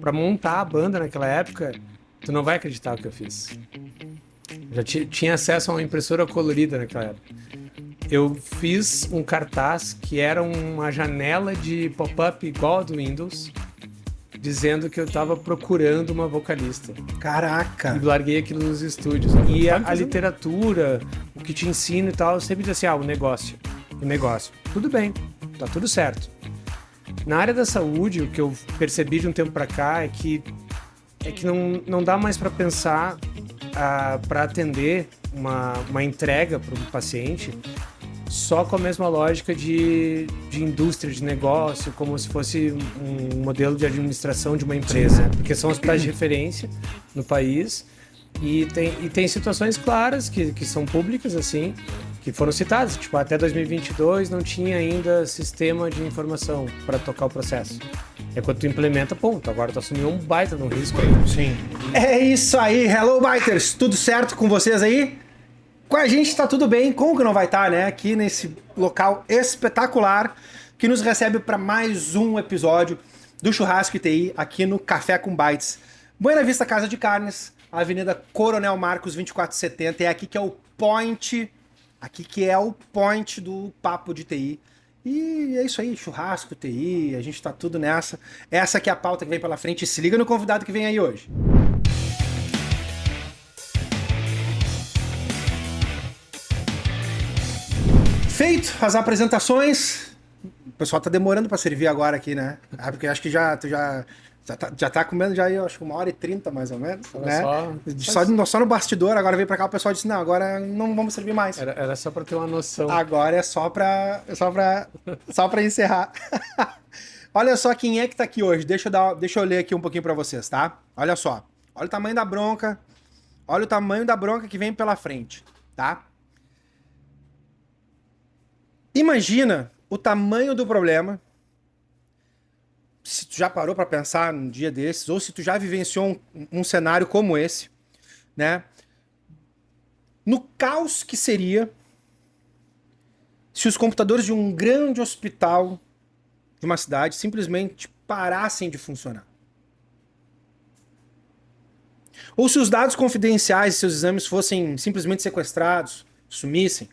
pra montar a banda naquela época, tu não vai acreditar o que eu fiz. Já tinha acesso a uma impressora colorida naquela época. Eu fiz um cartaz que era uma janela de pop-up igual a do Windows, dizendo que eu tava procurando uma vocalista. Caraca! E larguei aquilo nos estúdios. E a literatura, o que te ensina e tal, eu sempre dizia assim, o negócio. Tudo bem, tá tudo certo. Na área da saúde, o que eu percebi de um tempo pra cá é que não dá mais pra pensar para atender uma entrega para um paciente só com a mesma lógica de indústria, de negócio, como se fosse um modelo de administração de uma empresa, porque são hospitais de referência no país e tem situações claras que são públicas, assim, que foram citadas, tipo, até 2022 não tinha ainda sistema de informação para tocar o processo. É quando tu implementa, ponto, agora tu assumiu um baita de um risco aí. Sim. É isso aí, hello biters, tudo certo com vocês aí? Com a gente tá tudo bem, como que não vai estar, né? Aqui nesse local espetacular que nos recebe para mais um episódio do Churrasco ITI aqui no Café com Bites. Buena Vista Casa de Carnes, Avenida Coronel Marcos 2470, é aqui que é o point, aqui que é o point do Papo de TI. E é isso aí, churrasco, TI, a gente tá tudo nessa. Essa que é a pauta que vem pela frente, e se liga no convidado que vem aí hoje. Feito as apresentações, o pessoal tá demorando pra servir agora aqui, né? Porque acho que já tá comendo já aí, acho que 1h30 mais ou menos, né? Só no bastidor, agora veio pra cá o pessoal disse, não, agora não vamos servir mais. Era só pra ter uma noção. Agora é só pra encerrar. Olha só quem é que tá aqui hoje, deixa eu ler aqui um pouquinho pra vocês, tá? Olha só, olha o tamanho da bronca, que vem pela frente, tá? Imagina o tamanho do problema, se tu já parou pra pensar num dia desses, ou se tu já vivenciou um cenário como esse, né? No caos que seria se os computadores de um grande hospital de uma cidade simplesmente parassem de funcionar. Ou se os dados confidenciais de seus exames fossem simplesmente sequestrados, sumissem.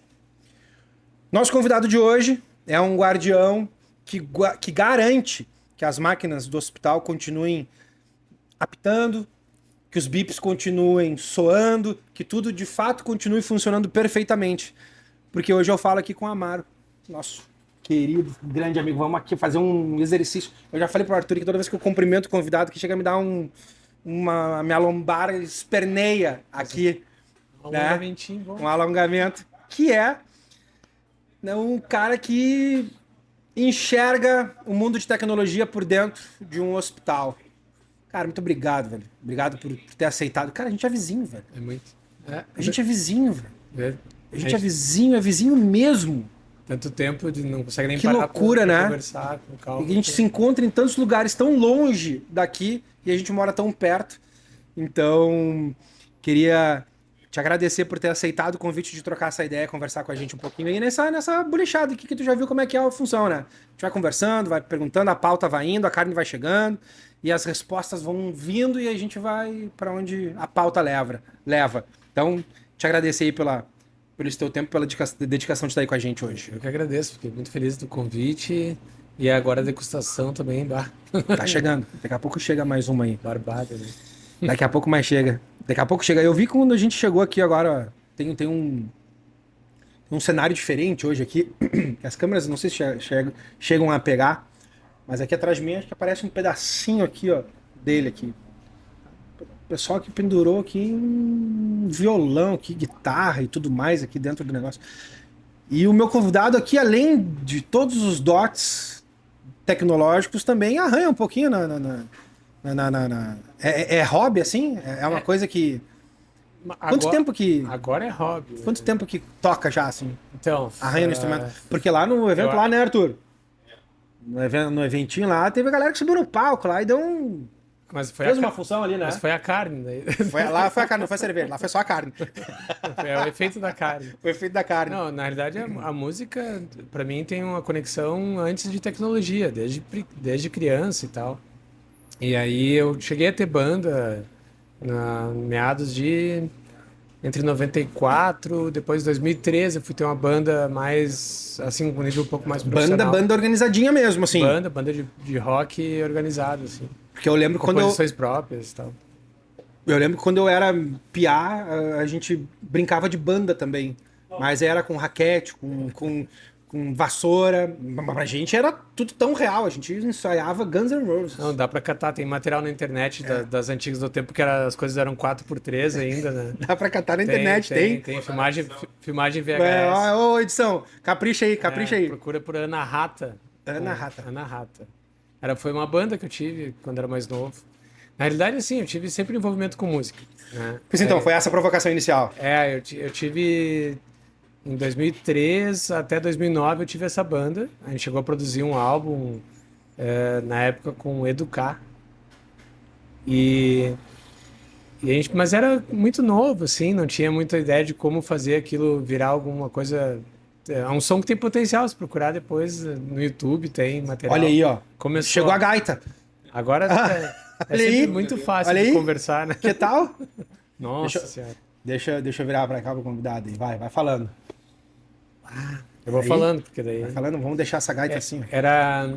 Nosso convidado de hoje é um guardião que garante que as máquinas do hospital continuem apitando, que os bips continuem soando, que tudo de fato continue funcionando perfeitamente. Porque hoje eu falo aqui com o Amaro, nosso querido, grande amigo. Vamos aqui fazer um exercício. Eu já falei pro Arthur que toda vez que eu cumprimento o convidado que chega a me dar minha lombar esperneia aqui. Né? Um alongamento. Que é um cara que enxerga o mundo de tecnologia por dentro de um hospital. Cara, muito obrigado, velho. Obrigado por ter aceitado. Cara, a gente é vizinho, velho. É muito. A gente é vizinho, velho. A gente é vizinho mesmo. Tanto tempo de não consegue nem que parar loucura, né? Conversar com calma. E a gente se encontra em tantos lugares tão longe daqui e a gente mora tão perto. Então, queria te agradecer por ter aceitado o convite de trocar essa ideia, conversar com a gente um pouquinho aí nessa bolichada aqui que tu já viu como é que é a função, né? A gente vai conversando, vai perguntando, a pauta vai indo, a carne vai chegando e as respostas vão vindo e a gente vai para onde a pauta leva. Então, te agradecer aí pelo esse teu tempo, pela dedicação de estar aí com a gente hoje. Eu que agradeço, fiquei muito feliz do convite e agora a degustação também. Tá chegando, daqui a pouco chega mais uma aí. Barbada, né? Daqui a pouco mais chega. Daqui a pouco chega. Eu vi que quando a gente chegou aqui agora, tem um cenário diferente hoje aqui. As câmeras não sei se chegam a pegar, mas aqui atrás de mim acho que aparece um pedacinho aqui, ó, dele aqui. O pessoal que pendurou aqui um violão, aqui, guitarra e tudo mais aqui dentro do negócio. E o meu convidado aqui, além de todos os dots tecnológicos, também arranha um pouquinho É hobby, assim? É uma coisa que... Quanto tempo que... Agora é hobby. Quanto tempo que toca já, assim? Então... Arranha no instrumento. Porque lá no evento lá, né, Arthur? No eventinho lá, teve a galera que subiu no palco lá e deu um... Fez uma função ali, né? Mas foi a carne. Daí. Lá foi a carne, não foi a cerveja. Lá foi só a carne. É o efeito da carne. O efeito da carne. Não, na realidade, a música, pra mim, tem uma conexão antes de tecnologia, desde criança e tal. E aí eu cheguei a ter banda na meados de entre 94, depois 2013 eu fui ter uma banda mais assim, com um nível um pouco mais profissional. Banda organizadinha mesmo, assim. Banda de rock organizado, assim. Porque eu lembro quando Composições próprias e tal. eu lembro que quando eu era piá, a gente brincava de banda também. Mas era com raquete, com vassoura. Mas pra gente era tudo tão real. A gente ensaiava Guns N' Roses. Não, dá pra catar, tem material na internet das antigas do tempo que as coisas eram 4x3 ainda, né? Dá pra catar na internet, tem. Tem filmagem VHS. Ô, edição, capricha aí, capricha aí. Procura por Ana Rata. Ana Rata. Ana Rata. Foi uma banda que eu tive quando era mais novo. Na realidade, assim, eu tive sempre envolvimento com música, né? Pois então, foi essa a provocação inicial. Eu tive... Em 2003 até 2009 eu tive essa banda. A gente chegou a produzir um álbum na época com o Educar. E mas era muito novo, assim, não tinha muita ideia de como fazer aquilo virar alguma coisa. É um som que tem potencial, se procurar depois no YouTube tem material. Olha aí, ó. Começou. Chegou a gaita. Agora é olha sempre aí. muito fácil Olha de aí. conversar, né? Que tal? Nossa Senhora. Deixa eu virar pra cá pro convidado aí. Vai falando. Eu vou Aí? falando, porque daí. Vai falando, vamos deixar essa gaita assim. Ó. Era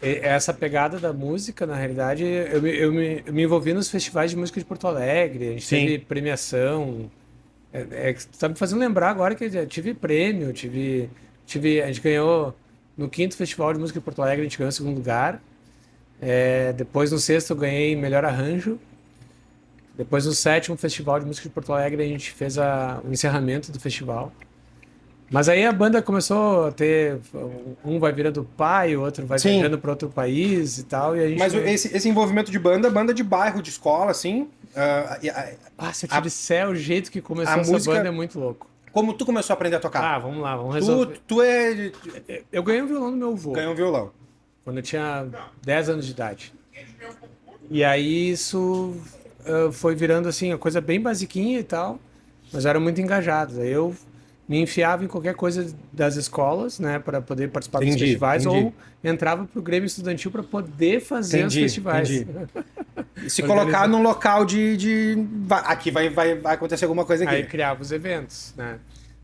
essa pegada da música, na realidade, eu me envolvi nos festivais de música de Porto Alegre, a gente Sim. teve premiação. Tu tá me fazendo lembrar agora que eu tive prêmio, a gente ganhou no 5º Festival de Música de Porto Alegre, a gente ganhou o 2º lugar. Depois no 6º eu ganhei melhor arranjo. Depois no 7º Festival de Música de Porto Alegre a gente fez o encerramento do festival. Mas aí a banda começou a ter... Um vai virando pai, o outro vai Sim. viajando para outro país e tal. E a gente Mas esse envolvimento de banda de bairro, de escola, assim. se eu te disser o jeito que começou a essa música- banda é muito louco. Como tu começou a aprender a tocar? Vamos lá, vamos resolver. Tu Eu ganhei um violão do meu avô, ganhou um violão. quando eu tinha 10 anos de idade. E aí isso foi virando assim, uma coisa bem basiquinha e tal, mas eu era muito engajado. Aí eu me enfiava em qualquer coisa das escolas, né, para poder participar dos Entendi, festivais, entendi. ou entrava pro Grêmio Estudantil para poder fazer os festivais. E se colocar num local aqui vai acontecer alguma coisa aqui. Aí criava os eventos, né?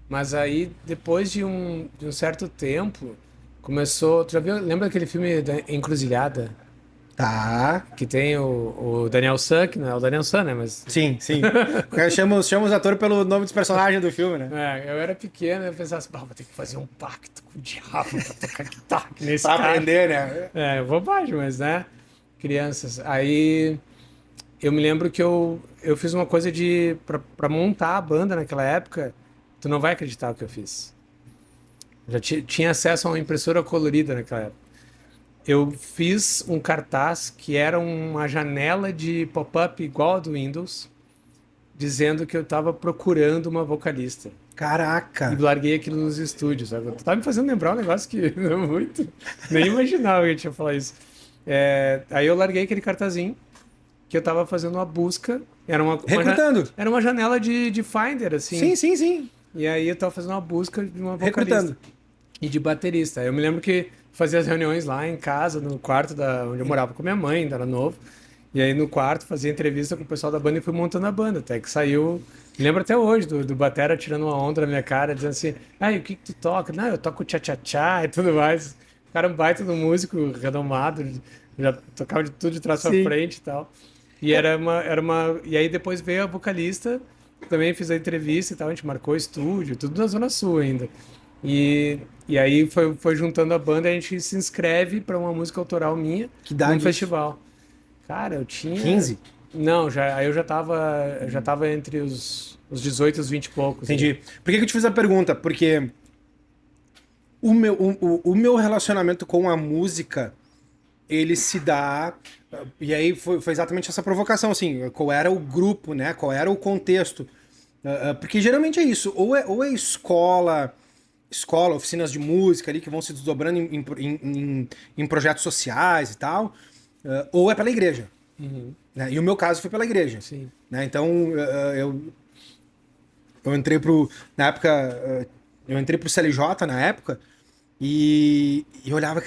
Mas aí, depois de um certo tempo, começou... Tu já viu, lembra aquele filme da Encruzilhada? Tá. Que tem o Daniel San, que não é o Daniel San, né? Mas... Sim. Chama os atores pelo nome dos personagens do filme, né? eu era pequeno e eu pensava assim, vou ter que fazer um pacto com o diabo pra tocar guitarra nesse Pra cara. aprender, né? Bobagem, mas, né? Crianças. Aí, eu me lembro que eu fiz uma coisa pra montar a banda naquela época. Tu não vai acreditar o que eu fiz. Já tinha acesso a uma impressora colorida naquela época. Eu fiz um cartaz que era uma janela de pop-up igual a do Windows, dizendo que eu estava procurando uma vocalista. Caraca. E larguei aquilo nos estúdios. Sabe? Tu tá me fazendo lembrar um negócio que não muito... Nem imaginava que eu tinha falado isso. Aí eu larguei aquele cartazinho que eu tava fazendo uma busca. Recrutando. Era uma janela de Finder, assim. Sim. E aí eu tava fazendo uma busca de uma vocalista. Recrutando. E de baterista. Eu me lembro que fazia as reuniões lá em casa, no quarto onde eu morava com minha mãe, ainda era novo. E aí no quarto fazia entrevista com o pessoal da banda e fui montando a banda. Até que saiu... Me lembro até hoje do batera tirando uma onda na minha cara, dizendo assim, o que tu toca? Não, eu toco tchá-tchá-tchá e tudo mais. O cara é um baita do músico, renomado, já tocava de tudo de trás pra frente e tal. E e aí depois veio a vocalista, também fiz a entrevista e tal, a gente marcou estúdio, tudo na Zona Sul ainda. E aí foi juntando a banda e a gente se inscreve para uma música autoral minha num festival. Cara, eu tinha... 15? Não, aí eu já tava entre os 18 e os 20 e poucos. Entendi. Por que eu te fiz a pergunta? Porque o meu relacionamento com a música, ele se dá... E aí foi exatamente essa provocação, assim, qual era o grupo, né? Qual era o contexto. Porque geralmente é isso, ou é escola, oficinas de música ali que vão se desdobrando em projetos sociais e tal, ou é pela igreja. Uhum. Né? E o meu caso foi pela igreja. Sim. Né? Então, eu entrei na época, eu entrei pro CLJ na época e eu olhava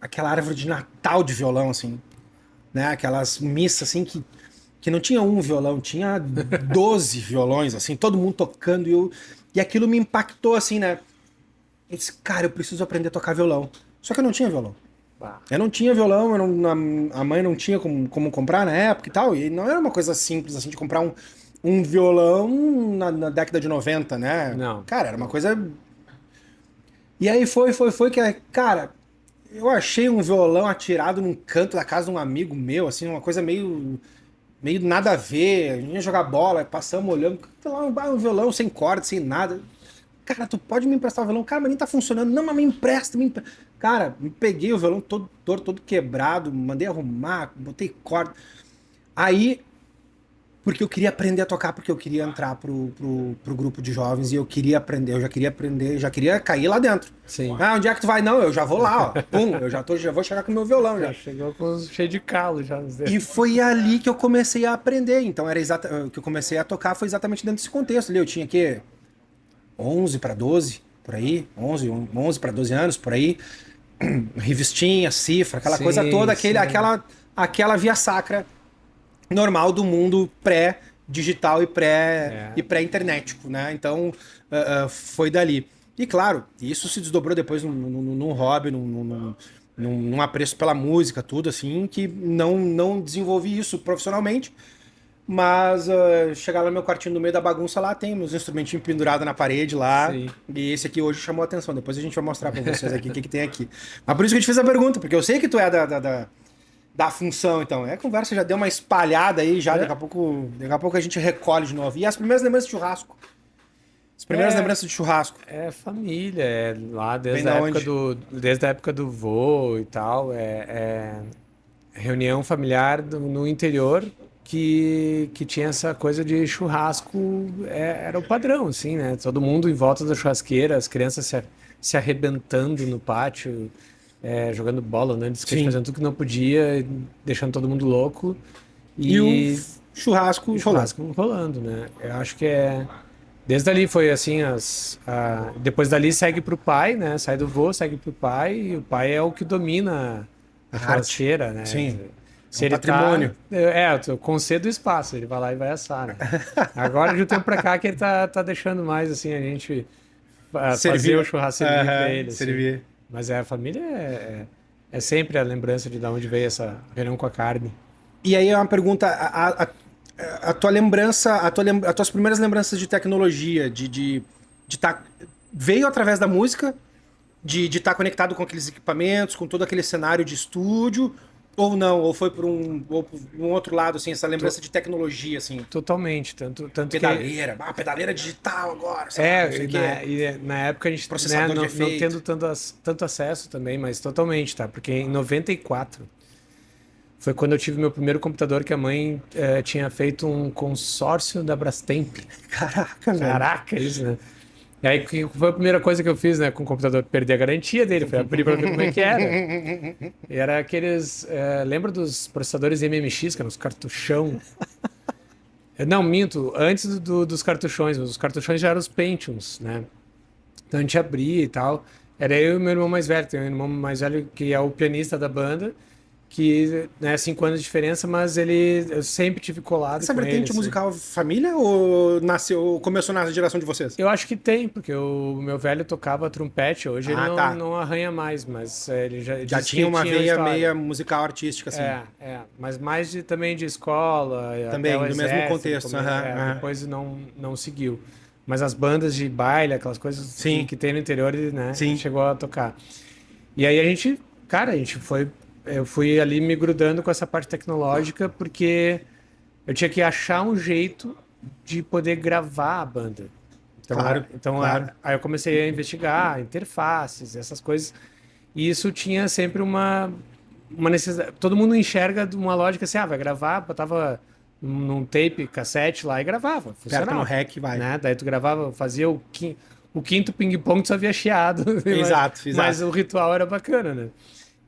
aquela árvore de Natal de violão, assim. né? Aquelas missas assim que não tinha um violão, tinha 12 violões, assim, todo mundo tocando e aquilo me impactou assim, né? Eu disse, cara, eu preciso aprender a tocar violão. Só que eu não tinha violão. Eu não tinha violão, a mãe não tinha como comprar na época e tal, e não era uma coisa simples assim de comprar um violão na década de 90, né? Não. Cara, era uma coisa. E aí foi que, cara, eu achei um violão atirado num canto da casa de um amigo meu, assim, uma coisa meio nada a ver. A gente ia jogar bola, passamos olhando, um violão sem corda, sem nada. Cara, tu pode me emprestar o violão? Cara, mas nem tá funcionando. Não, mas me empresta, Cara, me peguei o violão todo torto, todo quebrado, mandei arrumar, botei corda. Aí, porque eu queria aprender a tocar, porque eu queria entrar pro grupo de jovens e eu queria aprender, eu já queria aprender, já queria cair lá dentro. Sim. Ah, onde é que tu vai? Não, eu já vou lá, ó. Pum, eu já vou chegar com o meu violão já. Chegou cheio de calo já. E foi ali que eu comecei a aprender. Então, que eu comecei a tocar foi exatamente dentro desse contexto ali. Eu tinha que 11 para 12, por aí, 11 para 12 anos, por aí, revistinha, cifra, aquela coisa toda, aquela via sacra normal do mundo pré-digital e pré-internetico, né? Então, foi dali. E claro, isso se desdobrou depois num hobby, num apreço pela música, tudo assim, que não desenvolvi isso profissionalmente. Mas chegar lá no meu quartinho no meio da bagunça, lá tem meus instrumentinhos pendurados na parede lá. Sim. E esse aqui hoje chamou a atenção. Depois a gente vai mostrar pra vocês aqui o que tem aqui. Mas por isso que eu te fiz a pergunta, porque eu sei que tu é da função, então. A conversa já deu uma espalhada aí, já. Daqui a pouco a gente recolhe de novo. E as primeiras lembranças de churrasco? As primeiras lembranças de churrasco? É família, é lá desde a época do vô e tal. Reunião familiar no interior. Que tinha essa coisa de churrasco, era o padrão, assim, né? Todo mundo em volta da churrasqueira, as crianças se arrebentando no pátio, jogando bola, andando de skate, fazendo tudo que não podia, deixando todo mundo louco. E o churrasco rolando, né? Eu acho que desde ali foi assim, depois dali segue pro pai, né? Sai do vô, segue pro pai, e o pai é o que domina a churrasqueira, né? Sim. Se ele patrimônio. Eu concedo o espaço, ele vai lá e vai assar, né? Agora, de um tempo pra cá, que ele tá deixando mais, assim, a gente fazer o churrasco servir pra ele. Assim. Mas a família é sempre a lembrança de onde veio essa reunião com a carne. E aí é uma pergunta, a tua lembrança, as tuas primeiras lembranças de tecnologia, veio através da música, de estar conectado com aqueles equipamentos, com todo aquele cenário de estúdio, ou não, ou foi por um outro lado, assim, essa lembrança de tecnologia, assim? Totalmente, tanto pedaleira, pedaleira digital agora. Na época a gente não tendo tanto acesso também, mas totalmente, tá? Porque em 94 foi quando eu tive meu primeiro computador, que a mãe tinha feito um consórcio da Brastemp. Caraca, isso, né? E aí, que foi a primeira coisa que eu fiz, né, com o computador? Perder a garantia dele, foi abrir pra ver como é que era. E era aqueles... lembra dos processadores MMX, que eram os cartuchão? Não, minto, antes dos cartuchões, os cartuchões já eram os Pentiums, né? Então a gente abria e tal. Era eu e meu irmão mais velho, tem um irmão mais velho que é o pianista da banda, que, né, 5 anos de diferença, mas eu sempre tive colado essa com ele. Essa vertente musical família ou começou na geração de vocês? Eu acho que tem, porque o meu velho tocava trompete, hoje ele não arranha mais, mas ele já tinha uma veia meia musical artística, assim. Mas mais também de escola. Também, no mesmo contexto. Depois não seguiu. Mas as bandas de baile, aquelas coisas que tem no interior, né, chegou a tocar. E aí eu fui ali me grudando com essa parte tecnológica, porque eu tinha que achar um jeito de poder gravar a banda. Então, aí eu comecei a investigar interfaces, essas coisas. E isso tinha sempre uma necessidade. Todo mundo enxerga uma lógica assim, vai gravar, botava num tape, cassete lá e gravava. Funcionava. Aperta no rec, vai. Né? Daí tu gravava, fazia o quinto ping-pong, tu só via chiado. Exato. Mas o ritual era bacana, né?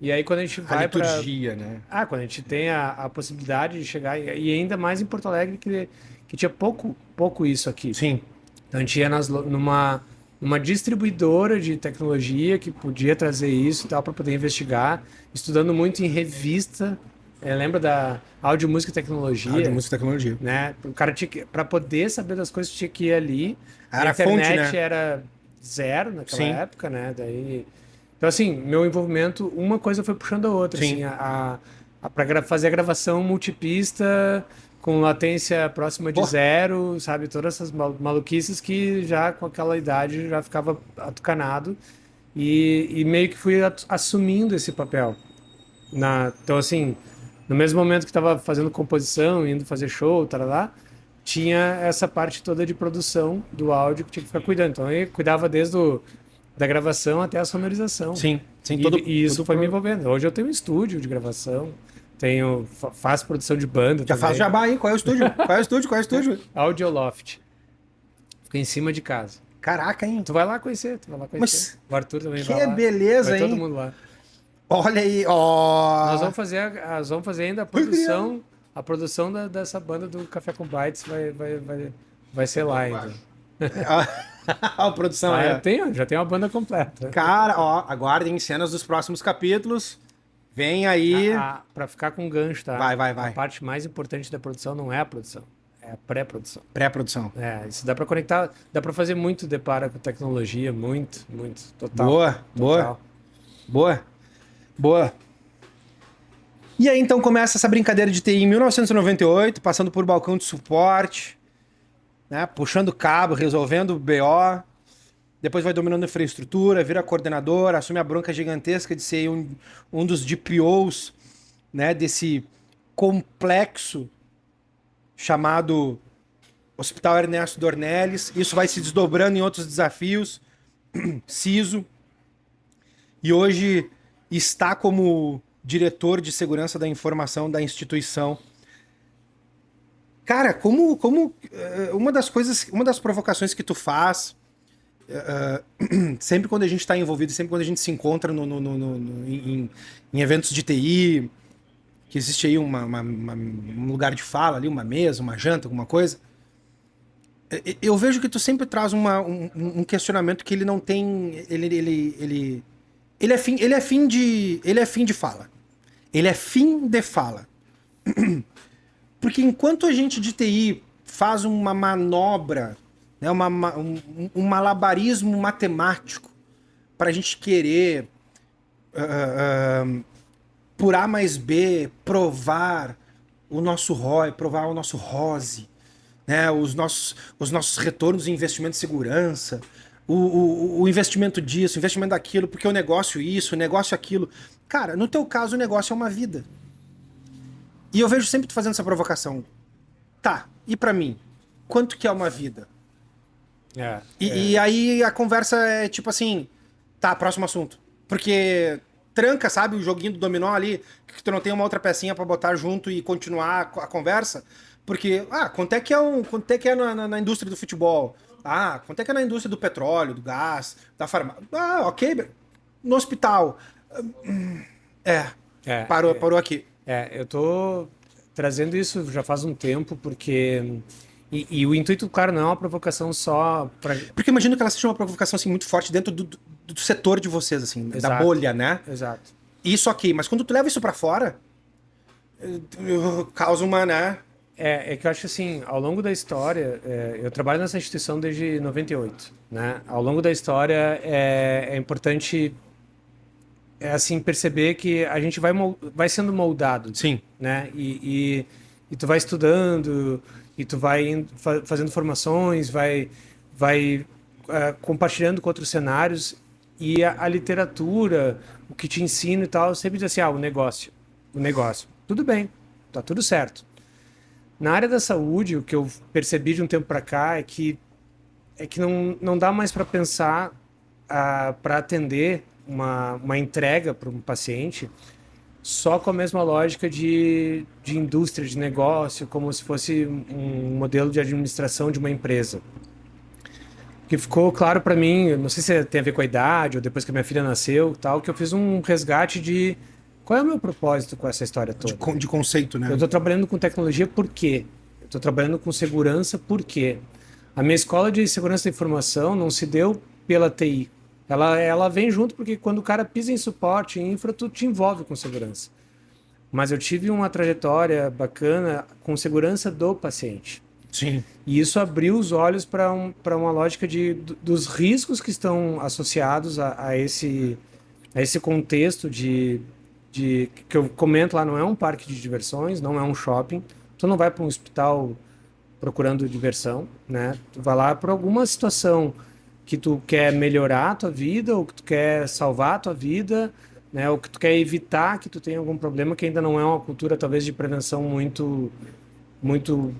E aí quando a gente vai para a liturgia, né? Quando a gente tem a possibilidade de chegar, e ainda mais em Porto Alegre, que tinha pouco isso aqui. Sim. Então a gente ia numa distribuidora de tecnologia que podia trazer isso e tal para poder investigar, estudando muito em revista Lembra da áudio, música e tecnologia? Áudio, música e tecnologia. Né? O cara tinha que, para poder saber das coisas, tinha que ir ali. Era a internet fonte, né? era zero naquela Sim. época, né? Daí, então, assim, meu envolvimento, uma coisa foi puxando a outra. Sim. Assim, para fazer a gravação multipista, com latência próxima de zero, sabe? Todas essas maluquices que já com aquela idade já ficava atucanado. E meio que fui assumindo esse papel. Então, assim, no mesmo momento que estava fazendo composição, indo fazer show, tarará, tinha essa parte toda de produção do áudio que tinha que ficar cuidando. Então, eu cuidava da gravação até a sonorização. Sim, sim. E isso foi me envolvendo. Hoje eu tenho um estúdio de gravação, faço produção de banda Já também. faz jabá aí. Qual é o estúdio? Qual é o estúdio? Qual é o estúdio? Audioloft. Fica em cima de casa. Caraca, hein? Tu vai lá conhecer, Mas o Arthur também que vai lá. beleza, vai hein? todo mundo lá. Olha aí, ó. Nós vamos fazer ainda a produção dessa banda do Café com Bites vai ser lá ainda. A produção é. Já tem uma banda completa. Cara, ó, aguardem cenas dos próximos capítulos. Vem aí. Pra ficar com gancho, tá? Vai. A parte mais importante da produção não é a produção, é a pré-produção. Pré-produção. Isso dá pra conectar, dá pra fazer muito depara com tecnologia, muito, total. Boa. E aí então começa essa brincadeira de TI em 1998, passando por balcão de suporte, né, puxando cabo, resolvendo BO, depois vai dominando infraestrutura, vira coordenador, assume a bronca gigantesca de ser um dos DPOs, né, desse complexo chamado Hospital Ernesto Dornelles. Isso vai se desdobrando em outros desafios, CISO, e hoje está como diretor de segurança da informação da instituição. Cara, uma das provocações que tu faz, sempre quando a gente está envolvido, sempre quando a gente se encontra em eventos de TI, que existe aí um lugar de fala ali, uma mesa, uma janta, alguma coisa, eu vejo que tu sempre traz um questionamento que ele não tem... Ele é fim de fala. Ele é fim de fala. Porque enquanto a gente de TI faz uma manobra, né, um malabarismo matemático para a gente querer por A mais B provar o nosso ROI, provar o nosso ROSE, né, os nossos retornos em investimento de segurança, o investimento disso, o investimento daquilo, porque o negócio isso, o negócio aquilo. Cara, no teu caso o negócio é uma vida. E eu vejo sempre tu fazendo essa provocação. Tá, e pra mim? Quanto que é uma vida? E aí a conversa é tipo assim, tá, próximo assunto. Porque tranca, sabe, o joguinho do dominó ali, que tu não tem uma outra pecinha pra botar junto e continuar a conversa. Porque, quanto é que é na indústria do futebol? Quanto é que é na indústria do petróleo, do gás, da farmácia? Ok. No hospital. Parou aqui. Eu tô trazendo isso já faz um tempo, porque... E o intuito, claro, não é uma provocação só para... Porque eu imagino que ela seja uma provocação assim, muito forte dentro do setor de vocês, assim, Exato. Da bolha, né? Exato. Isso ok, mas quando tu leva isso pra fora, causa uma, né? É que eu acho assim, ao longo da história, eu trabalho nessa instituição desde 98, né? Ao longo da história é importante assim, perceber que a gente vai sendo moldado. Sim. Né? E tu vai estudando, e tu vai fazendo formações, vai compartilhando com outros cenários, e a literatura, o que te ensina e tal, sempre diz assim, o negócio. Tudo bem, tá tudo certo. Na área da saúde, o que eu percebi de um tempo para cá é que não dá mais para pensar para atender uma entrega para um paciente só com a mesma lógica de indústria, de negócio, como se fosse um modelo de administração de uma empresa. O que ficou claro para mim, não sei se tem a ver com a idade ou depois que a minha filha nasceu, tal, que eu fiz um resgate de qual é o meu propósito com essa história toda. De conceito, né? Eu estou trabalhando com tecnologia por quê? Eu estou trabalhando com segurança por quê? A minha escola de segurança da informação não se deu pela TI. Ela vem junto porque quando o cara pisa em suporte, em infra, tu te envolve com segurança. mas eu tive uma trajetória bacana com segurança do paciente. Sim. E isso abriu os olhos para uma lógica dos riscos que estão associados a esse contexto que eu comento lá, não é um parque de diversões, não é um shopping. Tu não vai para um hospital procurando diversão, né? Tu vai lá por alguma situação que tu quer melhorar a tua vida, ou que tu quer salvar a tua vida, né? Ou que tu quer evitar que tu tenha algum problema, que ainda não é uma cultura, talvez, de prevenção muito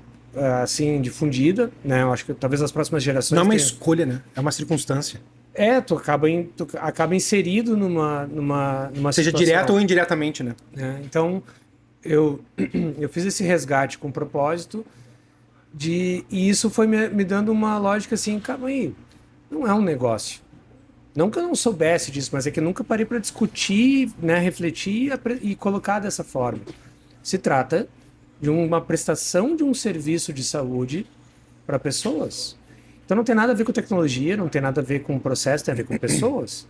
assim, difundida, né? Eu acho que talvez as próximas gerações... Não é uma escolha, né? É uma circunstância. Tu acaba inserido numa Seja situação. direto ou indiretamente, né? Então, eu fiz esse resgate com propósito e isso foi me dando uma lógica assim, calma aí, não é um negócio. Não que eu não soubesse disso, mas é que eu nunca parei para discutir, né, refletir e colocar dessa forma. Se trata de uma prestação de um serviço de saúde para pessoas. Então não tem nada a ver com tecnologia, não tem nada a ver com processo, tem a ver com pessoas.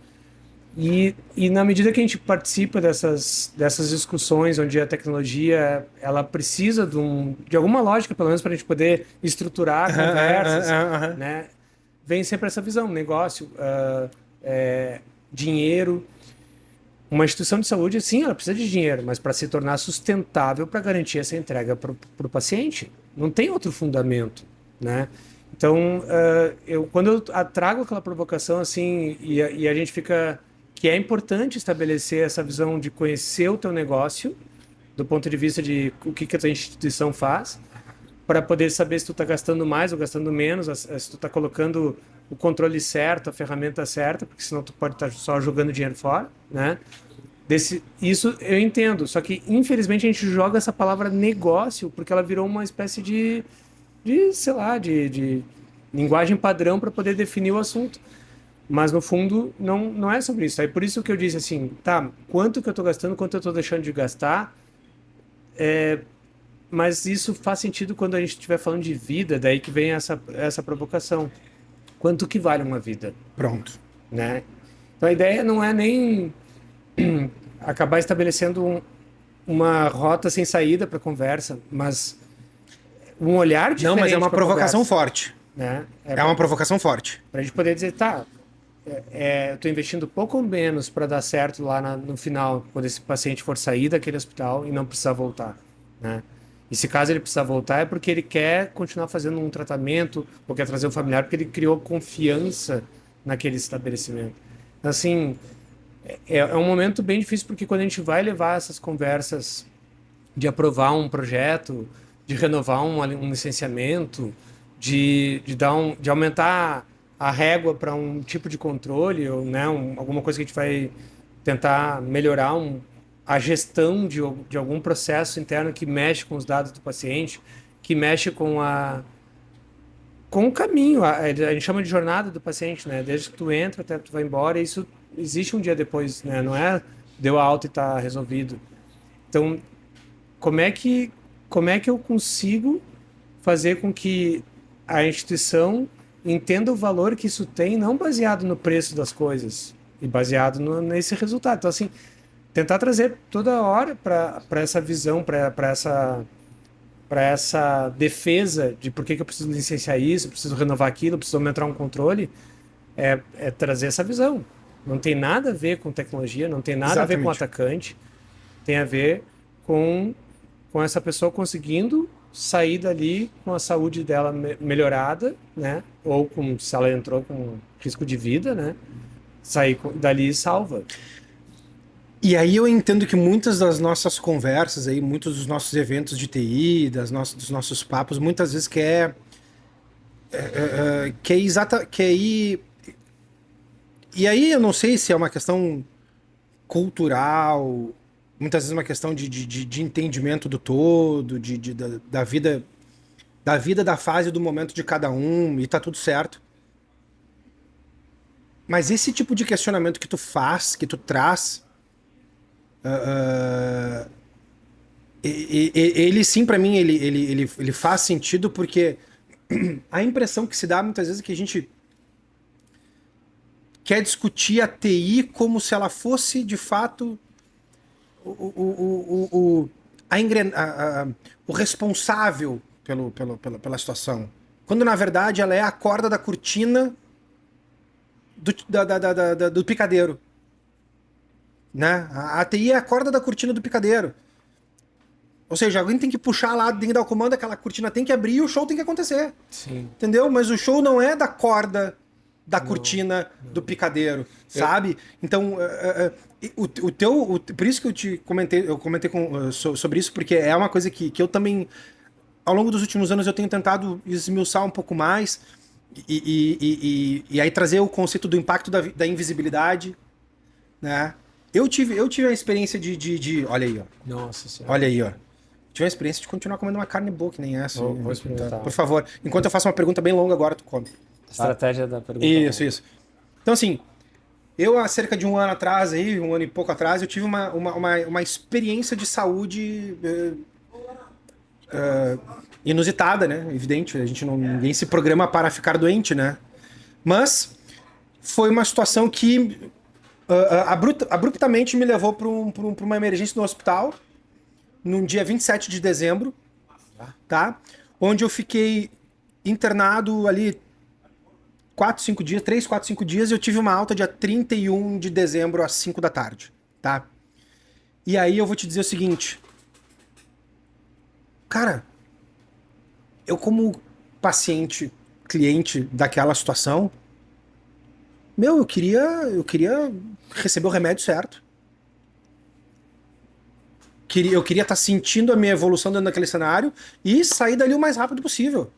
E na medida que a gente participa dessas discussões onde a tecnologia ela precisa de alguma lógica, pelo menos para a gente poder estruturar conversas, né? Vem sempre essa visão, negócio, dinheiro. Uma instituição de saúde, sim, ela precisa de dinheiro, mas para se tornar sustentável para garantir essa entrega para o paciente. Não tem outro fundamento, né? Então, quando eu trago aquela provocação assim e a gente fica... que é importante estabelecer essa visão de conhecer o teu negócio, do ponto de vista de o que a tua instituição faz, para poder saber se tu está gastando mais ou gastando menos, se tu está colocando o controle certo, a ferramenta certa, porque senão tu pode estar só jogando dinheiro fora, né? Isso eu entendo, só que infelizmente a gente joga essa palavra negócio porque ela virou uma espécie de sei lá, de linguagem padrão para poder definir o assunto. Mas no fundo não é sobre isso. Aí por isso que eu disse assim, tá, quanto que eu estou gastando, quanto eu estou deixando de gastar, mas isso faz sentido quando a gente estiver falando de vida, daí que vem essa provocação. Quanto que vale uma vida? Pronto. Né? Então a ideia não é nem acabar estabelecendo uma rota sem saída para a conversa, mas um olhar diferente. Não, mas é uma provocação conversa, forte. né? É uma provocação forte. Para a gente poder dizer, tá, eu estou investindo pouco ou menos para dar certo lá no final, quando esse paciente for sair daquele hospital e não precisar voltar, né? E se caso ele precisar voltar é porque ele quer continuar fazendo um tratamento ou quer trazer um familiar porque ele criou confiança naquele estabelecimento. Então, assim, é um momento bem difícil porque quando a gente vai levar essas conversas de aprovar um projeto, de renovar um licenciamento, de aumentar a régua para um tipo de controle, ou né, alguma coisa que a gente vai tentar melhorar a gestão de algum processo interno que mexe com os dados do paciente, que mexe com o caminho, a gente chama de jornada do paciente, né? Desde que tu entra até que tu vai embora, isso existe um dia depois, né? Não é deu a alta e está resolvido. Então, como é que eu consigo fazer com que a instituição entenda o valor que isso tem, não baseado no preço das coisas, e baseado nesse resultado. Então, assim, tentar trazer toda hora para essa visão, para essa defesa de por que eu preciso licenciar isso, preciso renovar aquilo, preciso aumentar um controle, é trazer essa visão. Não tem nada a ver com tecnologia, não tem nada a ver com o atacante, tem a ver com essa pessoa conseguindo sair dali com a saúde dela melhorada, né? Ou se ela entrou com risco de vida, né? Sair dali salva. E aí eu entendo que muitas das nossas conversas aí, muitos dos nossos eventos de TI, dos nossos papos, muitas vezes quer ir... E aí eu não sei se é uma questão cultural, muitas vezes uma questão de entendimento do todo, da vida, da fase, do momento de cada um, e tá tudo certo. Mas esse tipo de questionamento que tu faz, que tu traz, ele sim, pra mim, ele faz sentido, porque a impressão que se dá muitas vezes é que a gente quer discutir a TI como se ela fosse, de fato, o responsável pela situação. Quando, na verdade, ela é a corda da cortina do picadeiro. Né? A TI é a corda da cortina do picadeiro. Ou seja, alguém tem que puxar lá, tem que dar o comando, aquela cortina tem que abrir e o show tem que acontecer. Sim. Entendeu? Mas o show não é da corda da cortina do picadeiro, sabe? Então, por isso que eu comentei sobre isso, porque é uma coisa que eu também, ao longo dos últimos anos, eu tenho tentado esmiuçar um pouco mais e aí trazer o conceito do impacto da invisibilidade, né? Eu tive a experiência de olha aí, ó. Nossa Senhora. Olha aí, ó. Tive a experiência de continuar comendo uma carne boa, que nem essa. Vou experimentar. Por favor. Enquanto eu faço uma pergunta bem longa agora, tu come. Estratégia da pergunta. Isso. Então, assim, eu há cerca de um ano atrás, aí, um ano e pouco atrás, eu tive uma experiência de saúde inusitada, né? Evidente, ninguém se programa para ficar doente, né? Mas foi uma situação que abruptamente me levou para uma emergência no hospital, no dia 27 de dezembro, tá? Onde eu fiquei internado ali 3, 4, 5 dias, e eu tive uma alta dia 31 de dezembro às 5 da tarde, tá? E aí eu vou te dizer o seguinte, cara, eu como paciente, cliente daquela situação, eu queria receber o remédio certo. Eu queria estar sentindo a minha evolução dentro daquele cenário e sair dali o mais rápido possível.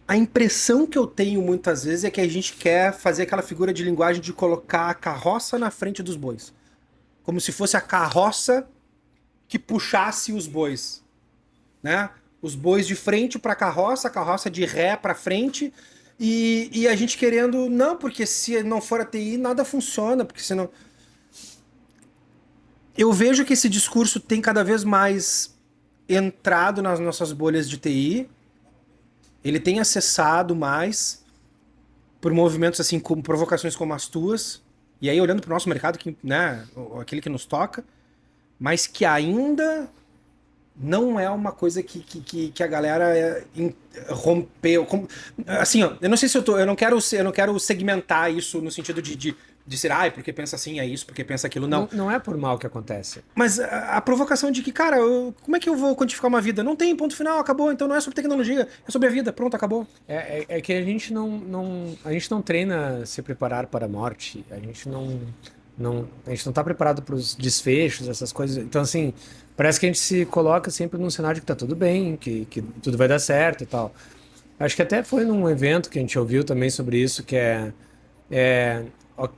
A impressão que eu tenho muitas vezes é que a gente quer fazer aquela figura de linguagem de colocar a carroça na frente dos bois. Como se fosse a carroça que puxasse os bois, né? Os bois de frente para a carroça de ré para frente, e a gente querendo, não, porque se não for a TI nada funciona, porque senão... Eu vejo que esse discurso tem cada vez mais entrado nas nossas bolhas de TI. Ele tem acessado mais por movimentos assim, como provocações como as tuas. E aí olhando para o nosso mercado, né, aquele que nos toca, mas que ainda não é uma coisa que a galera rompeu. Assim, ó, eu não sei se eu não quero segmentar isso no sentido de ser, porque pensa assim, é isso, porque pensa aquilo, não. Não é por mal que acontece. Mas a provocação de que, cara, como é que eu vou quantificar uma vida? Não tem, ponto final, acabou. Então não é sobre tecnologia, é sobre a vida, pronto, acabou. É que a gente não treina se preparar para a morte. A gente não tá preparado para os desfechos, essas coisas. Então, assim, parece que a gente se coloca sempre num cenário de que tá tudo bem, que tudo vai dar certo e tal. Acho que até foi num evento que a gente ouviu também sobre isso, que é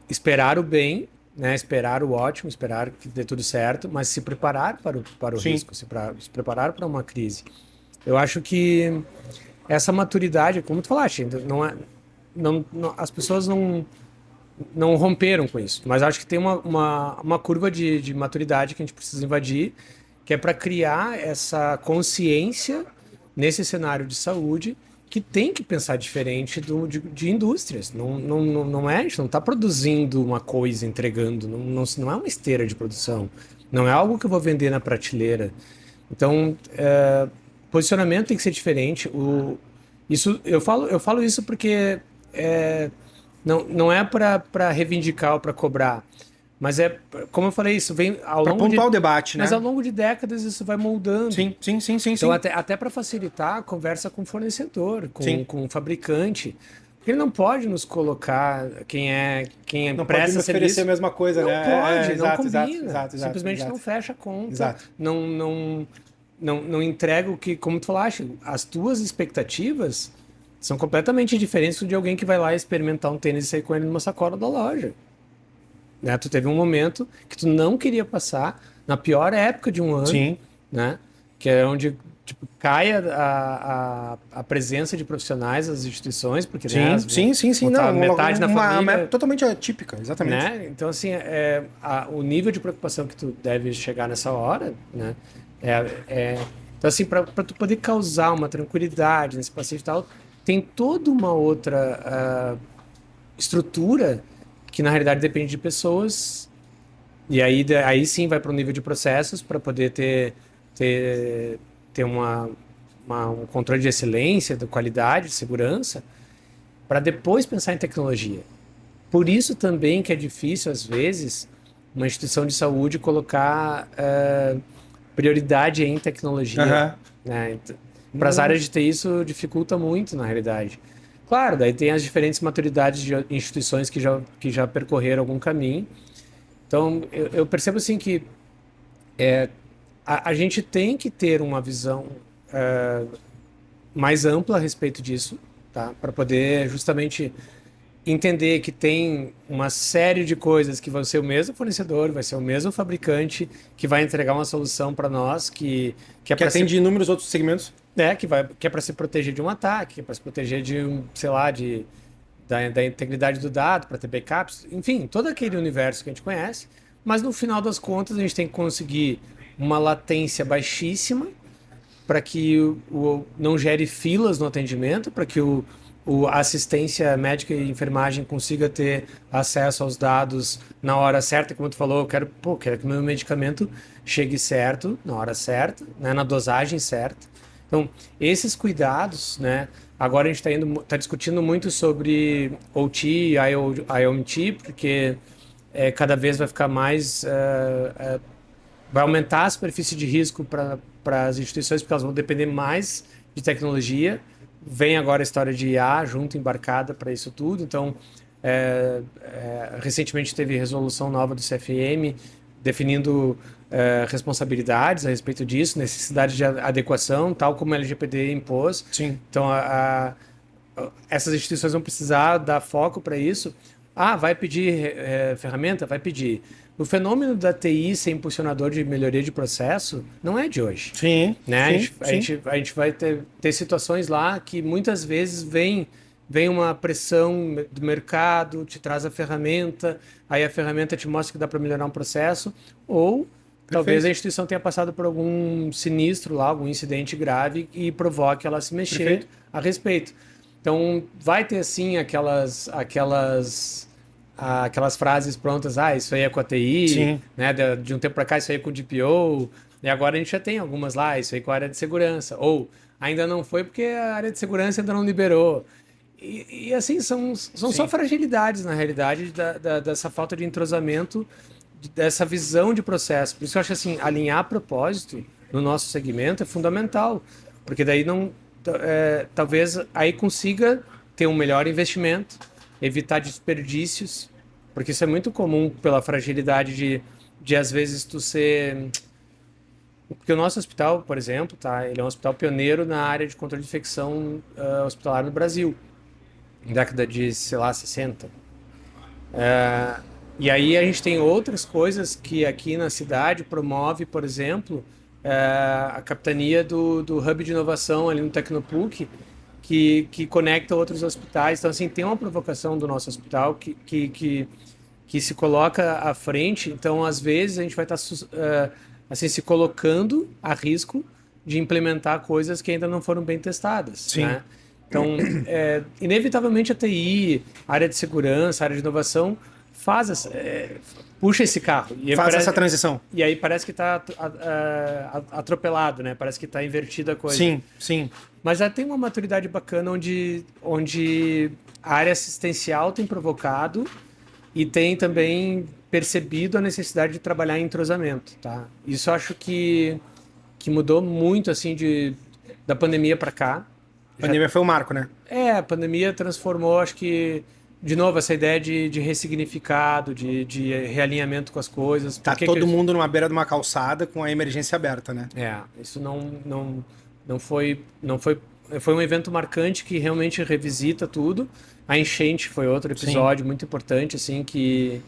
esperar o bem, né? Esperar o ótimo, esperar que dê tudo certo, mas se preparar para o risco, se preparar para uma crise. Eu acho que essa maturidade, como tu falaste, as pessoas não romperam com isso, mas acho que tem uma curva de maturidade que a gente precisa invadir, que é para criar essa consciência nesse cenário de saúde, que tem que pensar diferente de indústrias. Não é, a gente não está produzindo uma coisa, entregando, não é uma esteira de produção, não é algo que eu vou vender na prateleira. Então, posicionamento tem que ser diferente. Eu falo isso porque não é para reivindicar ou para cobrar, mas como eu falei, isso vem ao longo de... Para pontuar o debate, né? Mas ao longo de décadas isso vai moldando. Sim. Então, até para facilitar, conversa com o fornecedor, com o fabricante. Porque ele não pode nos colocar quem não presta pode nos oferecer a mesma coisa, não né? Pode, não exato, combina. Exato, simplesmente não fecha a conta. Exato. Não entrega o que, como tu falaste, as tuas expectativas são completamente diferentes de alguém que vai lá experimentar um tênis e sair com ele numa sacola da loja. Né? Tu teve um momento que tu não queria passar na pior época de um ano, Sim. Né? Que é onde cai a presença de profissionais das instituições, porque sim. Não, metade na família, totalmente atípica, exatamente. Né? Então assim, o nível de preocupação que tu deve chegar nessa hora, né? Então assim, para tu poder causar uma tranquilidade nesse paciente e tal, tem toda uma outra estrutura que na realidade depende de pessoas E aí sim vai para o nível de processos para poder ter um controle de excelência, de qualidade, de segurança, para depois pensar em tecnologia. Por isso também que é difícil, às vezes, uma instituição de saúde colocar prioridade em tecnologia. Né? Para as áreas de TI isso dificulta muito, na realidade. Claro, daí tem as diferentes maturidades de instituições que já percorreram algum caminho. Então, eu percebo assim que a gente tem que ter uma visão mais ampla a respeito disso, tá? Para poder justamente entender que tem uma série de coisas que vão ser o mesmo fornecedor, vai ser o mesmo fabricante, que vai entregar uma solução para nós que atende inúmeros outros segmentos. Que é para se proteger de um ataque, que é para se proteger da integridade do dado, para ter backups, enfim, todo aquele universo que a gente conhece, mas no final das contas a gente tem que conseguir uma latência baixíssima para que não gere filas no atendimento, para que a assistência médica e enfermagem consiga ter acesso aos dados na hora certa, como tu falou, eu quero que o meu medicamento chegue certo, na hora certa, né, na dosagem certa. Então, esses cuidados, né? Agora a gente está discutindo muito sobre OT e IoT, porque cada vez vai ficar mais... vai aumentar a superfície de risco para as instituições, porque elas vão depender mais de tecnologia. Vem agora a história de IA junto, embarcada para isso tudo. Então, recentemente teve resolução nova do CFM definindo responsabilidades a respeito disso, necessidade de adequação, tal como a LGPD impôs. Sim. Então, essas instituições vão precisar dar foco para isso. Vai pedir ferramenta? Vai pedir. O fenômeno da TI ser impulsionador de melhoria de processo não é de hoje. Sim. Né? A gente vai ter situações lá que muitas vezes vem uma pressão do mercado, te traz a ferramenta, aí a ferramenta te mostra que dá para melhorar um processo, ou talvez a instituição tenha passado por algum sinistro lá, algum incidente grave e provoque ela a se mexer a respeito. Então, vai ter sim aquelas frases prontas, isso aí é com a TI, né? De um tempo para cá isso aí é com o DPO, e agora a gente já tem algumas lá, isso aí com a área de segurança, ou ainda não foi porque a área de segurança ainda não liberou. E assim, são só fragilidades, na realidade, dessa falta de entrosamento, dessa visão de processo. Por isso eu acho assim, alinhar propósito no nosso segmento é fundamental, porque daí talvez aí consiga ter um melhor investimento, evitar desperdícios, porque isso é muito comum pela fragilidade de às vezes tu ser... Porque o nosso hospital, por exemplo, ele é um hospital pioneiro na área de controle de infecção hospitalar no Brasil, na década de, 60. E aí a gente tem outras coisas que aqui na cidade promove, por exemplo, a capitania do Hub de Inovação ali no Tecnopuc, que conecta outros hospitais. Então, assim, tem uma provocação do nosso hospital que se coloca à frente. Então, às vezes, a gente vai estar assim, se colocando a risco de implementar coisas que ainda não foram bem testadas. Sim. Né? Então, inevitavelmente a TI, a área de segurança, a área de inovação, puxa esse carro. Faz essa transição. E aí parece que está atropelado, né? Parece que está invertida a coisa. Sim. Mas já tem uma maturidade bacana onde a área assistencial tem provocado e tem também percebido a necessidade de trabalhar em entrosamento, tá? Isso eu acho que mudou muito, assim, da pandemia para cá. A pandemia foi um marco, né? A pandemia transformou, acho que, de novo, essa ideia de ressignificado, de realinhamento com as coisas. Tá todo mundo numa beira de uma calçada com a emergência aberta, né? Isso não foi um evento marcante que realmente revisita tudo. A enchente foi outro episódio muito importante, assim, que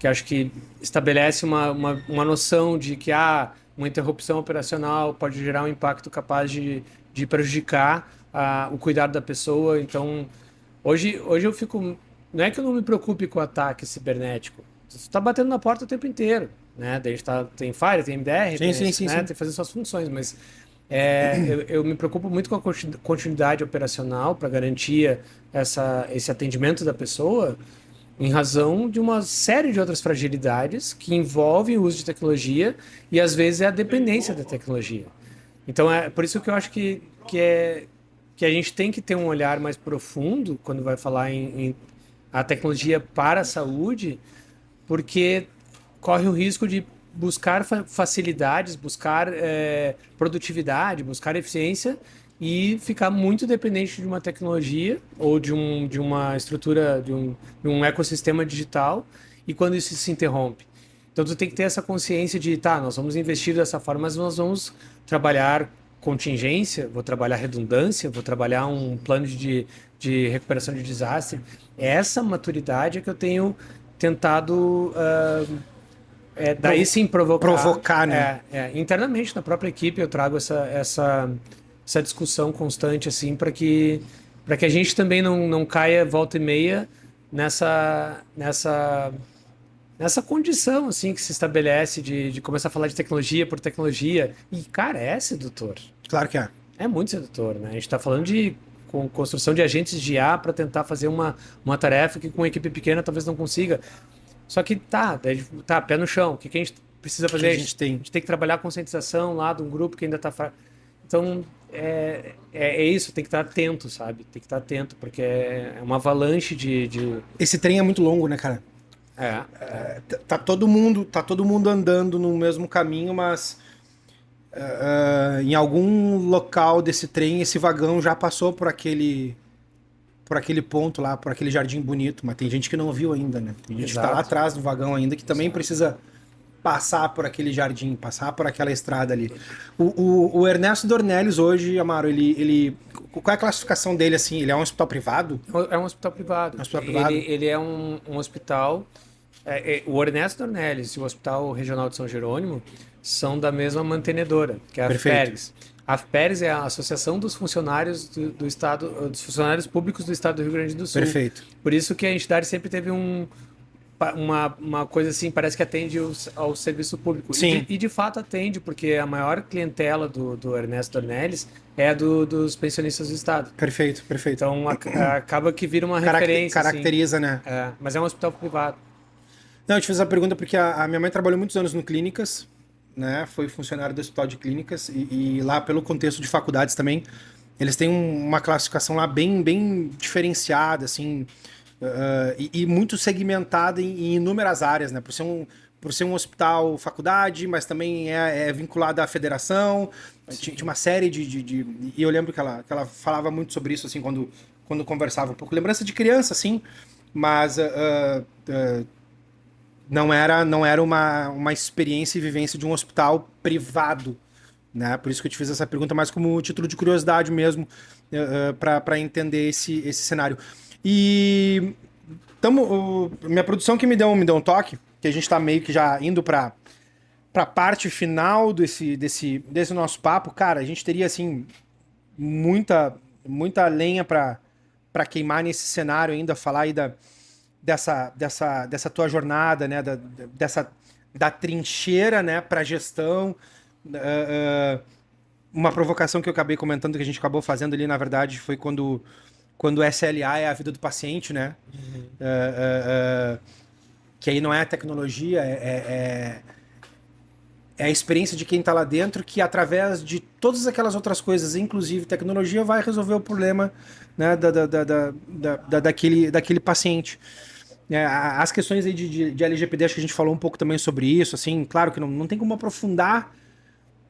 acho que estabelece uma noção de que uma interrupção operacional pode gerar um impacto capaz de prejudicar o cuidado da pessoa. Então, hoje eu fico... Não é que eu não me preocupe com o ataque cibernético. Você está batendo na porta o tempo inteiro, né? Daí a gente tem Fire, tem MDR, tem que fazer suas funções, mas eu me preocupo muito com a continuidade operacional para garantir esse atendimento da pessoa. em razão de uma série de outras fragilidades que envolvem o uso de tecnologia e às vezes é a dependência da tecnologia. Então é por isso que eu acho que a gente tem que ter um olhar mais profundo quando vai falar em a tecnologia para a saúde, porque corre o risco de buscar facilidades, buscar produtividade, buscar eficiência e ficar muito dependente de uma tecnologia ou de uma estrutura, de um ecossistema digital, e quando isso se interrompe. Então, tu tem que ter essa consciência de, tá, nós vamos investir dessa forma, mas nós vamos trabalhar contingência, vou trabalhar redundância, vou trabalhar um plano de recuperação de desastre. Essa maturidade é que eu tenho tentado daí sim provocar, né? Internamente na própria equipe eu trago essa discussão constante assim para que a gente também não caia volta e meia nessa condição assim que se estabelece de começar a falar de tecnologia por tecnologia. E cara, é sedutor. Claro que é. É muito sedutor, né? A gente está falando de construção de agentes de IA para tentar fazer uma tarefa que com uma equipe pequena talvez não consiga. Só que tá, pé no chão. O que a gente precisa fazer? A gente tem que trabalhar a conscientização lá de um grupo que ainda está fraco. Então, é isso, tem que estar atento, sabe? Tem que estar atento, porque é uma avalanche de... Esse trem é muito longo, né, cara? Tá todo mundo andando no mesmo caminho, mas em algum local desse trem, esse vagão já passou por aquele ponto lá, por aquele jardim bonito, mas tem gente que não viu ainda, né? Tem gente que tá lá atrás do vagão ainda, que também precisa passar por aquele jardim, passar por aquela estrada ali. O Ernesto Dornelles hoje, Amaro, qual é a classificação dele, assim? Ele é um hospital privado? É um hospital privado. Um hospital privado? Ele é um hospital... o Ernesto Dornelles e o Hospital Regional de São Jerônimo são da mesma mantenedora, que é a AFPERES. A AFPERES é a Associação dos Funcionários do Estado, dos Funcionários Públicos do Estado do Rio Grande do Sul. Perfeito. Por isso que a entidade sempre teve uma coisa assim, parece que atende ao serviço público. Sim. E de fato atende, porque a maior clientela do Ernesto Dornelles é a dos pensionistas do Estado. Perfeito. Então acaba que vira uma referência. Caracteriza, assim, né? Mas é um hospital privado. Não, eu te fiz a pergunta porque a minha mãe trabalhou muitos anos no Clínicas, né? Foi funcionária do Hospital de Clínicas e lá, pelo contexto de faculdades também, eles têm uma classificação lá bem diferenciada, assim, e muito segmentada em inúmeras áreas, né? Por ser um hospital faculdade, mas também é vinculado à federação. Tinha uma série E eu lembro que ela falava muito sobre isso, assim, quando conversava um pouco. Lembrança de criança, assim, mas... não era uma experiência e vivência de um hospital privado, né? Por isso que eu te fiz essa pergunta mais como título de curiosidade mesmo, para entender esse cenário. E minha produção que me deu um toque, que a gente tá meio que já indo para parte final desse nosso papo. Cara, a gente teria assim muita lenha para queimar nesse cenário ainda, falar aí dessa tua jornada, né? Da trincheira, né? Para gestão. Uma provocação que eu acabei comentando, que a gente acabou fazendo ali, na verdade, foi quando o SLA é a vida do paciente, né? Que aí não é a tecnologia, é a experiência de quem está lá dentro, que através de todas aquelas outras coisas, inclusive tecnologia, vai resolver o problema, né, daquele paciente. As questões aí de LGPD, acho que a gente falou um pouco também sobre isso, assim, claro que não tem como aprofundar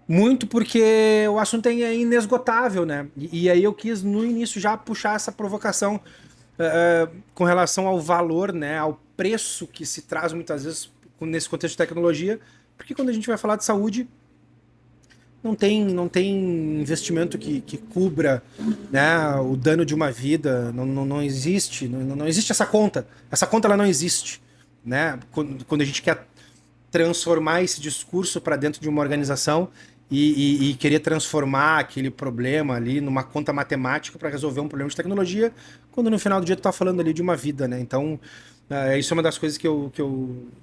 muito, porque o assunto é inesgotável, né? E aí eu quis, no início, já puxar essa provocação com relação ao valor, né, ao preço que se traz muitas vezes nesse contexto de tecnologia, porque quando a gente vai falar de saúde, não tem investimento que cubra, né, o dano de uma vida, não existe, não existe essa conta. Essa conta ela não existe, né? Quando a gente quer transformar esse discurso para dentro de uma organização e querer transformar aquele problema ali numa conta matemática para resolver um problema de tecnologia, quando no final do dia tu tá falando ali de uma vida, né? Então, isso é uma das coisas que eu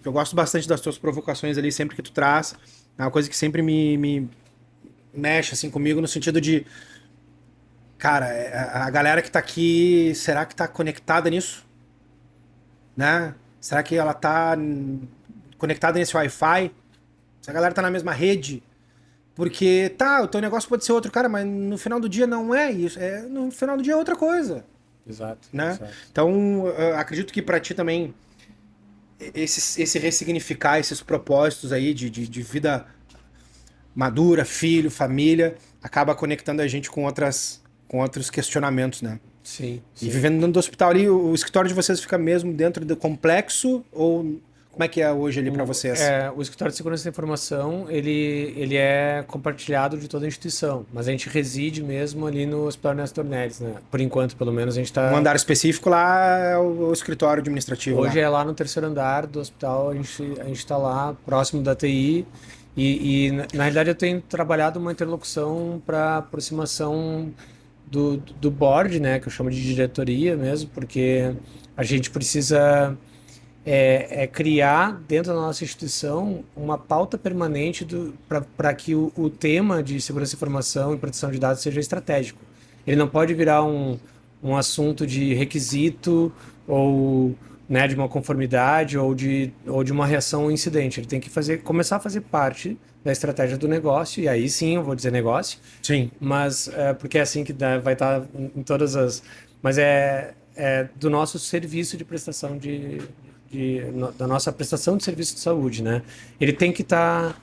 gosto bastante das tuas provocações ali, sempre que tu traz. É uma coisa que sempre me mexe assim comigo, no sentido de, cara, a galera que tá aqui, será que tá conectada nisso? né? Será que ela tá conectada nesse Wi-Fi? Se a galera tá na mesma rede? Porque, tá, o teu negócio pode ser outro, cara, mas no final do dia não é isso. No final do dia é outra coisa, Exato. né? Exato. Então, acredito que pra ti também, esse ressignificar esses propósitos aí de vida madura, filho, família, acaba conectando a gente com outros questionamentos, né? Sim, E sim. vivendo dentro do hospital ali, o escritório de vocês fica mesmo dentro do complexo ou como é que é hoje ali pra vocês? O escritório de segurança da informação, ele é compartilhado de toda a instituição, mas a gente reside mesmo ali no Hospital Ernesto Dornelles, né? Por enquanto, pelo menos, a gente Um está... andar específico lá é o escritório administrativo Hoje lá. é lá no terceiro andar do hospital, a gente está lá, próximo da TI, na realidade eu tenho trabalhado uma interlocução para aproximação do board, né, que eu chamo de diretoria mesmo, porque a gente precisa criar dentro da nossa instituição uma pauta permanente para que o tema de segurança de informação e proteção de dados seja estratégico. Ele não pode virar um assunto de requisito ou, né, de uma conformidade ou de uma reação ao incidente. Ele tem que começar a fazer parte da estratégia do negócio, e aí sim eu vou dizer negócio, Sim. mas porque é assim que vai estar em todas as... Mas é do nosso serviço de prestação da nossa prestação de serviço de saúde, né? Ele tem que estar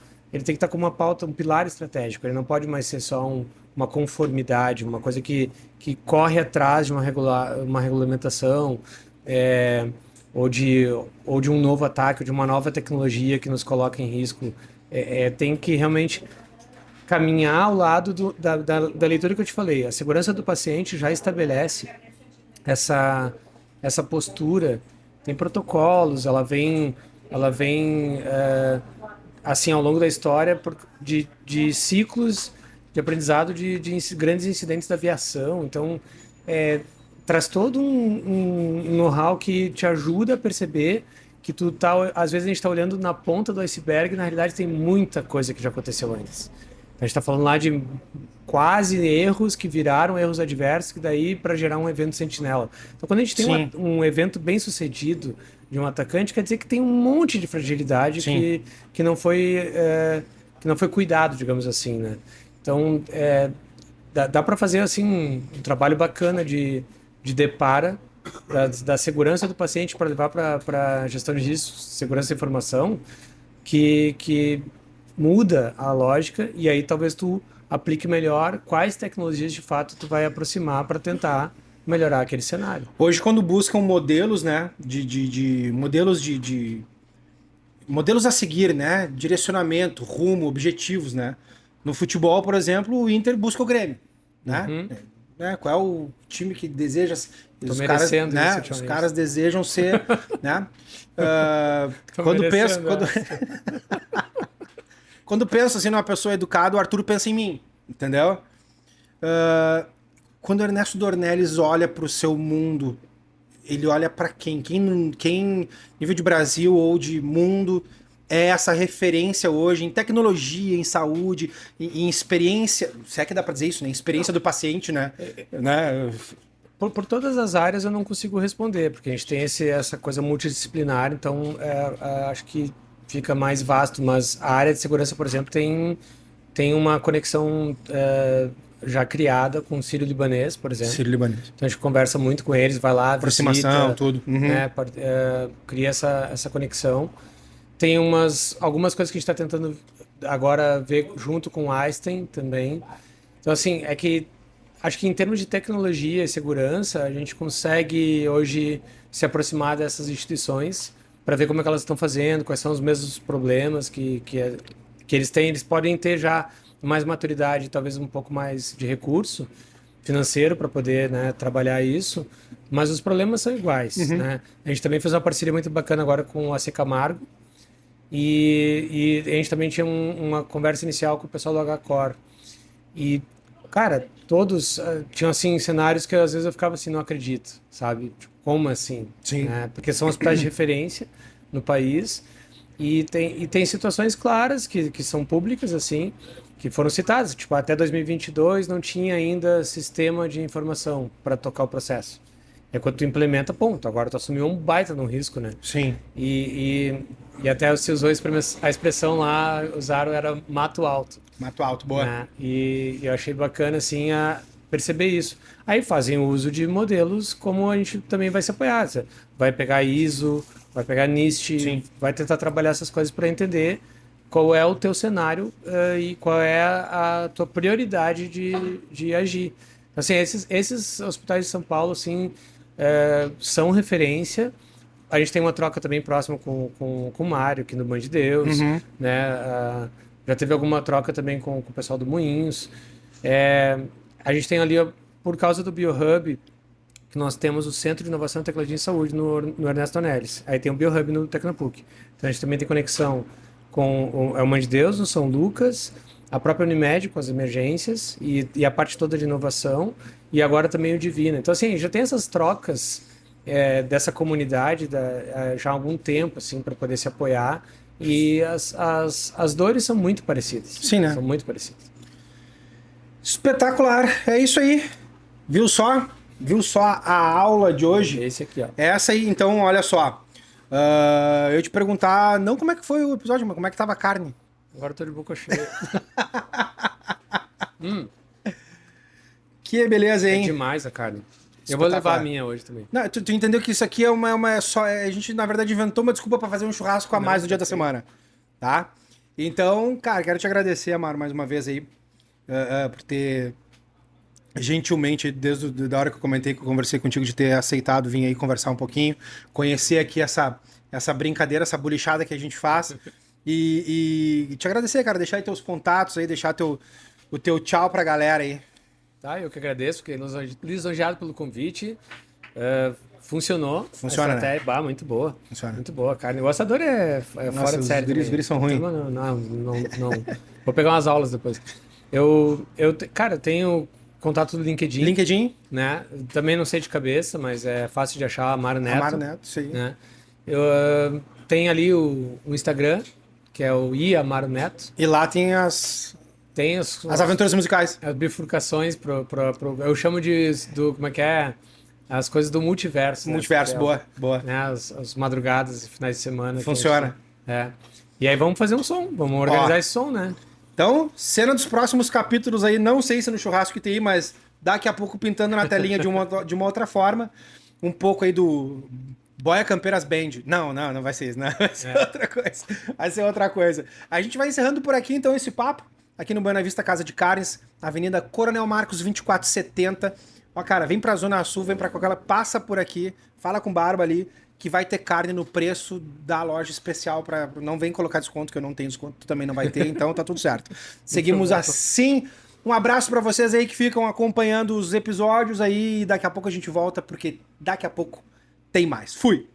como uma pauta, um pilar estratégico. Ele não pode mais ser só uma conformidade, uma coisa que corre atrás de uma regulamentação, ou de um novo ataque, ou de uma nova tecnologia que nos coloca em risco. Tem que realmente caminhar ao lado da leitura que eu te falei. A segurança do paciente já estabelece essa postura, tem protocolos, ela vem assim ao longo da história de ciclos de aprendizado de grandes incidentes da aviação. Então, traz todo um know-how que te ajuda a perceber que às vezes a gente está olhando na ponta do iceberg e na realidade tem muita coisa que já aconteceu antes. A gente está falando lá de quase erros que viraram erros adversos, que daí para gerar um evento sentinela. Então, quando a gente tem um evento bem sucedido de um atacante, quer dizer que tem um monte de fragilidade que não foi cuidado, digamos assim, né? Então, dá para fazer assim um trabalho bacana de depara da segurança do paciente para levar para gestão de riscos, segurança da informação, que muda a lógica, e aí talvez tu aplique melhor quais tecnologias de fato tu vai aproximar para tentar melhorar aquele cenário. Hoje, quando buscam modelos, né, modelos a seguir, né, direcionamento, rumo, objetivos, né, no futebol, por exemplo, o Inter busca o Grêmio, né, né, qual é o time que deseja, os caras desejam ser, né, quando pensa assim numa pessoa educada, o Arthur pensa em mim, entendeu? Quando o Ernesto Dornelles olha para o seu mundo, ele olha para quem? Quem, nível de Brasil ou de mundo, é essa referência hoje em tecnologia, em saúde, em experiência, se é que dá para dizer isso, né? Experiência do paciente, né? Por todas as áreas eu não consigo responder, porque a gente tem essa coisa multidisciplinar, então acho que fica mais vasto, mas a área de segurança, por exemplo, tem uma conexão já criada com o Sírio-Libanês, por exemplo. Sírio-Libanês. Então a gente conversa muito com eles, vai lá, aproximação, visita, tudo. Né, cria essa conexão. Tem algumas coisas que a gente está tentando agora ver junto com o Einstein também. Então, assim, acho que em termos de tecnologia e segurança, a gente consegue hoje se aproximar dessas instituições para ver como é que elas estão fazendo, quais são os mesmos problemas que eles têm. Eles podem ter já mais maturidade, talvez um pouco mais de recurso financeiro para poder, né, trabalhar isso, mas os problemas são iguais. Né? A gente também fez uma parceria muito bacana agora com o AC Camargo, e a gente também tinha uma conversa inicial com o pessoal do HCOR. E, cara, todos tinham, assim, cenários que às vezes eu ficava assim, não acredito, sabe? Tipo, como assim? Sim. Porque são hospitais de referência no país, e tem situações claras que são públicas, assim, que foram citadas. Tipo, até 2022 não tinha ainda sistema de informação para tocar o processo. É quando tu implementa, ponto. Agora tu assumiu um baita no risco, né? Sim. E até você usou a expressão lá, usaram, era mato alto. Mato alto, boa. Né? E eu achei bacana, assim, a perceber isso. Aí fazem o uso de modelos como a gente também vai se apoiar. Você vai pegar ISO, vai pegar NIST, Sim. vai tentar trabalhar essas coisas para entender qual é o teu cenário e qual é a tua prioridade de agir. Assim, esses hospitais de São Paulo, assim, são referência. A gente tem uma troca também próxima com o Mário, aqui no Band de Deus, né? Já teve alguma troca também com o pessoal do Moinhos. A gente tem ali, por causa do BioHub, que nós temos o Centro de Inovação e Tecnologia em Saúde no Ernesto Anelis. Aí tem o BioHub no Tecnopuc. Então a gente também tem conexão com o Mãe de Deus, no São Lucas, a própria Unimed com as emergências e a parte toda de inovação, e agora também o Divina. Então, assim, já tem essas trocas dessa comunidade já há algum tempo, assim, para poder se apoiar, e as dores são muito parecidas. Sim, né? São muito parecidas. Espetacular. É isso aí. Viu só? Viu só a aula de hoje? Esse aqui, ó. Essa aí, então, olha só. Eu ia te perguntar, não como é que foi o episódio, mas como é que tava a carne? Agora eu tô de boca cheia. Que beleza, É hein? demais a carne. Eu vou levar a minha hoje também. Não, tu entendeu que isso aqui é só. A gente, na verdade, inventou uma desculpa pra fazer um churrasco a mais no dia da semana. Tá? Então, cara, quero te agradecer, Amaro, mais uma vez aí, por ter gentilmente, desde a hora que eu comentei, que eu conversei contigo, de ter aceitado vir aí conversar um pouquinho, conhecer aqui essa brincadeira, essa bulichada que a gente faz. E te agradecer, cara, deixar aí teus contatos aí, deixar o teu tchau pra galera aí. Tá, eu que agradeço, fiquei lisonjeado pelo convite. Funcionou. Funciona, a estratégia, né? Muito boa. Funciona. Muito boa. A carne. O assador é fora de série. Os guris são ruins. Não. Vou pegar umas aulas depois. Cara, eu tenho contato do LinkedIn. LinkedIn? Né? Também não sei de cabeça, mas é fácil de achar, Amaro Neto. Amaro Neto, sim. Né? Eu tenho ali o Instagram, que é o Amaro Neto. E lá tem as aventuras musicais. As bifurcações eu chamo como é que é? As coisas do multiverso. Multiverso, né? boa. Né? As madrugadas e finais de semana. Funciona. E aí vamos fazer um som, vamos organizar esse som, né? Então, cena dos próximos capítulos aí, não sei se no Churrasco TI, mas daqui a pouco pintando na telinha de uma outra forma, um pouco aí do Boia Campeiras Band. Não vai ser isso, né? Vai ser outra coisa. Vai ser outra coisa. A gente vai encerrando por aqui, então, esse papo. Aqui no Buena Vista Casa de Carnes, Avenida Coronel Marcos 2470. Ó, cara, vem pra Zona Sul, vem pra Coca-Cola, passa por aqui, fala com o Barba ali, que vai ter carne no preço da loja especial. Não vem colocar desconto, que eu não tenho desconto, tu também não vai ter, então tá tudo certo. Seguimos assim. Um abraço pra vocês aí que ficam acompanhando os episódios aí, e daqui a pouco a gente volta, porque daqui a pouco tem mais. Fui!